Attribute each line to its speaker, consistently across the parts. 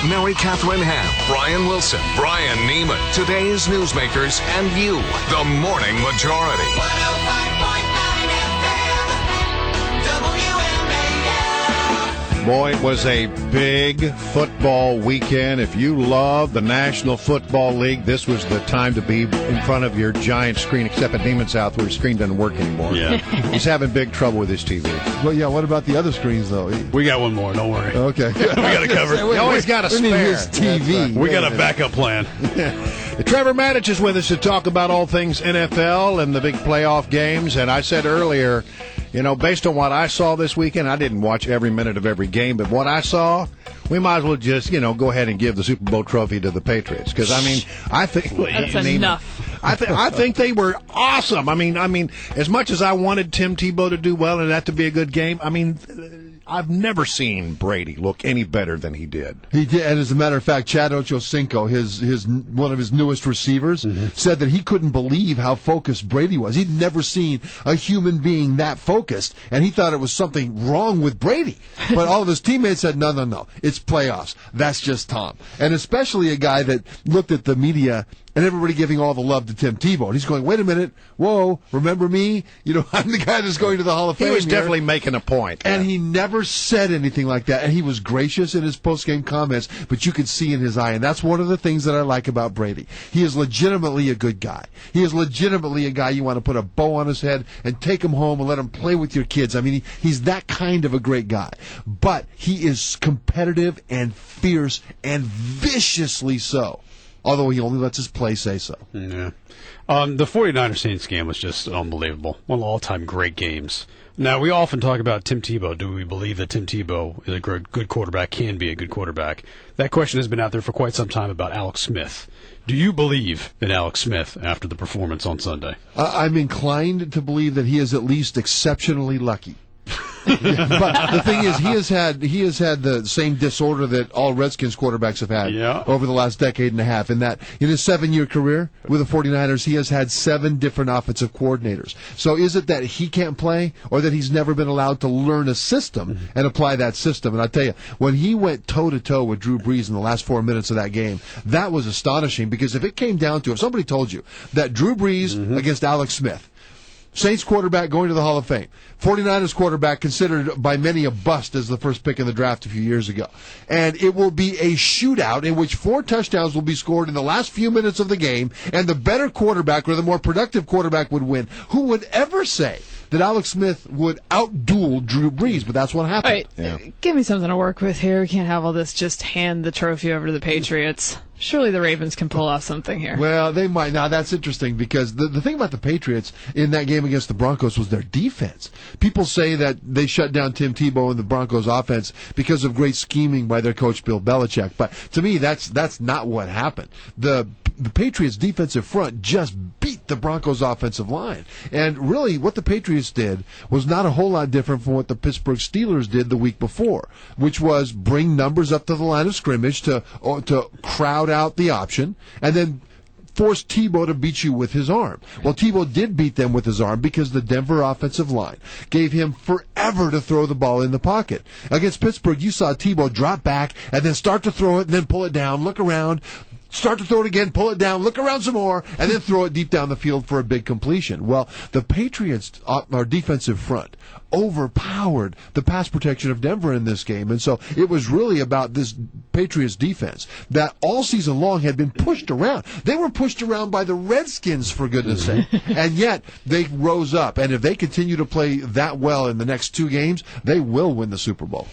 Speaker 1: Mary Catherine Hamp, Brian Wilson, Brian Neiman, today's newsmakers, and you, the Morning Majority.
Speaker 2: 105.9 FM, WMAL.
Speaker 3: Boy, it was a big football weekend. If you love the National Football League, this was the time to be in front of your giant screen, except at Neiman's house where his screen doesn't work anymore.
Speaker 4: Yeah.
Speaker 3: He's having big trouble with his TV.
Speaker 5: Well, yeah, what about the other screens, though?
Speaker 4: We got one more, don't worry.
Speaker 5: Okay.
Speaker 4: We got it covered.
Speaker 3: You always got a
Speaker 5: We need
Speaker 3: spare.
Speaker 5: his TV.
Speaker 4: We got a backup plan.
Speaker 3: Trevor Matich is with us to talk about all things NFL and the big playoff games. And I said earlier, you know, based on what I saw this weekend, I didn't watch every minute of every game, but what I saw, we might as well just, you know, go ahead and give the Super Bowl trophy to the Patriots. Because, I mean, I think...
Speaker 6: That's enough.
Speaker 3: I think they were awesome. I mean, as much as I wanted Tim Tebow to do well and that to be a good game, I mean... I've never seen Brady look any better than he did.
Speaker 5: He did, and as a matter of fact, Chad Ochocinco, his one of his newest receivers, said that he couldn't believe how focused Brady was. He'd never seen a human being that focused, and he thought it was something wrong with Brady. But all of his teammates said, no, it's playoffs. That's just Tom. And especially a guy that looked at the media and everybody giving all the love to Tim Tebow. And he's going, wait a minute, whoa, remember me? You know, I'm the guy that's going to the Hall of Fame.
Speaker 3: He was
Speaker 5: here.
Speaker 3: definitely making a point.
Speaker 5: And he never said anything like that. And he was gracious in his post-game comments, but you could see in his eye. And that's one of the things that I like about Brady. He is legitimately a good guy. He is legitimately a guy you want to put a bow on his head and take him home and let him play with your kids. I mean, he's that kind of a great guy. But he is competitive and fierce and viciously so. Although he only lets his play say so.
Speaker 4: Yeah. The 49ers Saints game was just unbelievable. One of the all-time great games. Now, we often talk about Tim Tebow. Do we believe that Tim Tebow is a good quarterback, can be a good quarterback? That question has been out there for quite some time about Alex Smith. Do you believe in Alex Smith after the performance on Sunday?
Speaker 5: I'm inclined to believe that he is at least exceptionally lucky. But the thing is, he has had the same disorder that all Redskins quarterbacks have had over the last decade and a half. In that, in his 7-year career with the 49ers, he has had 7 different offensive coordinators. So is it that he can't play, or that he's never been allowed to learn a system and apply that system? And I tell you, when he went toe-to-toe with Drew Brees in the last 4 minutes of that game, that was astonishing. Because if it came down to, if somebody told you that Drew Brees against Alex Smith, Saints quarterback going to the Hall of Fame, 49ers quarterback considered by many a bust as the first pick in the draft a few years ago, and it will be a shootout in which 4 touchdowns will be scored in the last few minutes of the game, and the better quarterback or the more productive quarterback would win. Who would ever say that Alex Smith would outduel Drew Brees? But that's what happened.
Speaker 6: All right, give me something to work with here. We can't have all this just hand the trophy over to the Patriots. Surely the Ravens can pull off something here.
Speaker 5: Well, they might. Now, that's interesting because the thing about the Patriots in that game against the Broncos was their defense. People say that they shut down Tim Tebow and the Broncos offense because of great scheming by their coach Bill Belichick. But to me, that's not what happened. The Patriots defensive front just beat the Broncos offensive line. And really what the Patriots did was not a whole lot different from what the Pittsburgh Steelers did the week before, which was bring numbers up to the line of scrimmage to crowd out the option and then force Tebow to beat you with his arm. Well, Tebow did beat them with his arm because the Denver offensive line gave him forever to throw the ball in the pocket. Against Pittsburgh, you saw Tebow drop back and then start to throw it and then pull it down, look around, start to throw it again, pull it down, look around some more, and then throw it deep down the field for a big completion. Well, the Patriots, our defensive front, overpowered the pass protection of Denver in this game. And so it was really about this Patriots defense that all season long had been pushed around. They were pushed around by the Redskins, for goodness sake. And yet they rose up. And if they continue to play that well in the next 2 games, they will win the Super Bowl.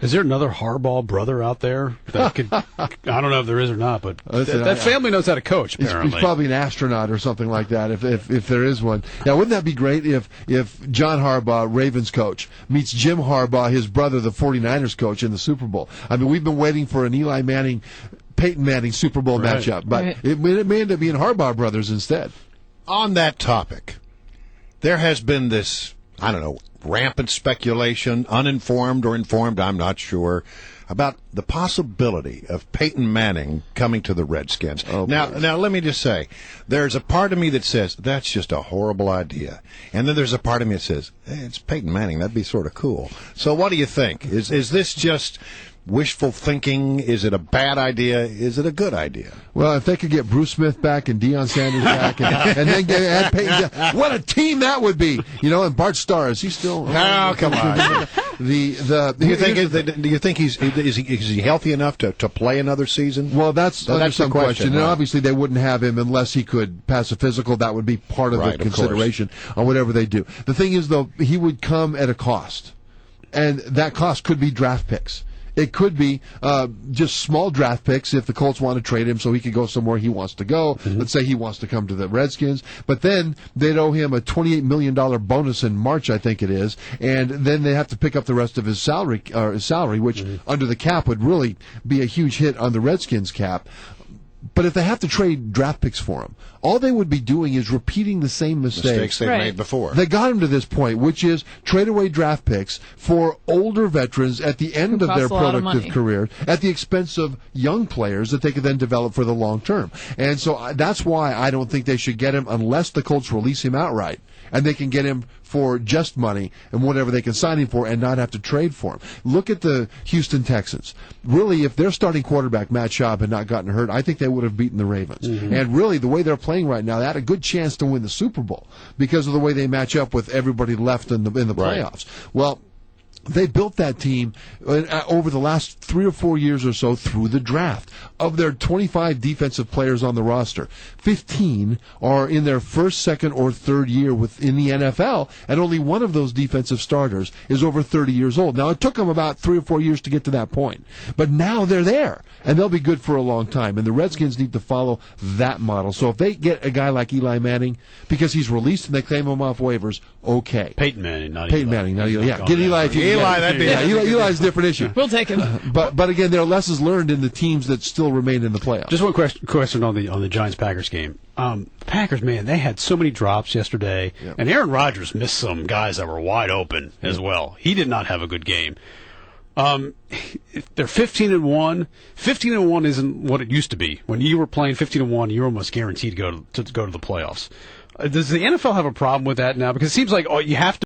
Speaker 4: Is there another Harbaugh brother out there that could? I don't know if there is or not, but that family knows how to coach. Apparently,
Speaker 5: he's probably an astronaut or something like that. If there is one, now wouldn't that be great if John Harbaugh, Ravens coach, meets Jim Harbaugh, his brother, the 49ers coach, in the Super Bowl? I mean, we've been waiting for an Eli Manning, Peyton Manning Super Bowl matchup, but it may end up being Harbaugh brothers instead.
Speaker 3: On that topic, there has been this, I don't know, rampant speculation, uninformed or informed, I'm not sure, about the possibility of Peyton Manning coming to the Redskins. Now, let me just say, there's a part of me that says, that's just a horrible idea. And then there's a part of me that says, hey, it's Peyton Manning, that'd be sort of cool. So what do you think? Is this just wishful thinking? Is it a bad idea? Is it a good idea?
Speaker 5: Well, if they could get Bruce Smith back and Deion Sanders back, and then add Peyton, what a team that would be! And Bart Starr, is he still?
Speaker 3: No, come on. Do you think is he healthy enough to play another season?
Speaker 5: Well, that's under some
Speaker 3: the
Speaker 5: question.
Speaker 3: right?
Speaker 5: And obviously, they wouldn't have him unless he could pass a physical. That would be part of the consideration on whatever they do. The thing is, though, he would come at a cost, and that cost could be draft picks. It could be just small draft picks if the Colts want to trade him so he could go somewhere he wants to go. Mm-hmm. Let's say he wants to come to the Redskins. But then they'd owe him a $28 million bonus in March, I think it is. And then they have to pick up the rest of his salary, which under the cap would really be a huge hit on the Redskins cap. But if they have to trade draft picks for him, all they would be doing is repeating the same mistakes
Speaker 3: they've made before.
Speaker 5: They got him to this point, which is trade away draft picks for older veterans at the end of their productive career at the expense of young players that they could then develop for the long term. And so that's why I don't think they should get him unless the Colts release him outright. And they can get him for just money and whatever they can sign him for and not have to trade for him. Look at the Houston Texans. Really, if their starting quarterback, Matt Schaub, had not gotten hurt, I think they would have beaten the Ravens. Mm-hmm. And really, the way they're playing right now, they had a good chance to win the Super Bowl because of the way they match up with everybody left in the playoffs. Well, they built that team over the last 3 or 4 years or so through the draft. Of their 25 defensive players on the roster, 15 are in their first, second, or third year within the NFL, and only one of those defensive starters is over 30 years old. Now, it took them about 3 or 4 years to get to that point, but now they're there, and they'll be good for a long time, and the Redskins need to follow that model. So if they get a guy like Eli Manning, because he's released and they claim him off waivers, okay.
Speaker 4: Peyton Manning, not
Speaker 5: Eli. Yeah, get Eli if you
Speaker 3: that'd be
Speaker 5: Eli's a different issue.
Speaker 6: We'll take him.
Speaker 5: But again, there are lessons learned in the teams that still remain in the playoffs.
Speaker 4: Just one question on the Giants-Packers game. Packers, man, they had so many drops yesterday, and Aaron Rodgers missed some guys that were wide open as well. He did not have a good game. They're 15-1. 15-1 isn't what it used to be. When you were playing 15-1, you were almost guaranteed to go to the playoffs. Does the NFL have a problem with that now? Because it seems like you have to.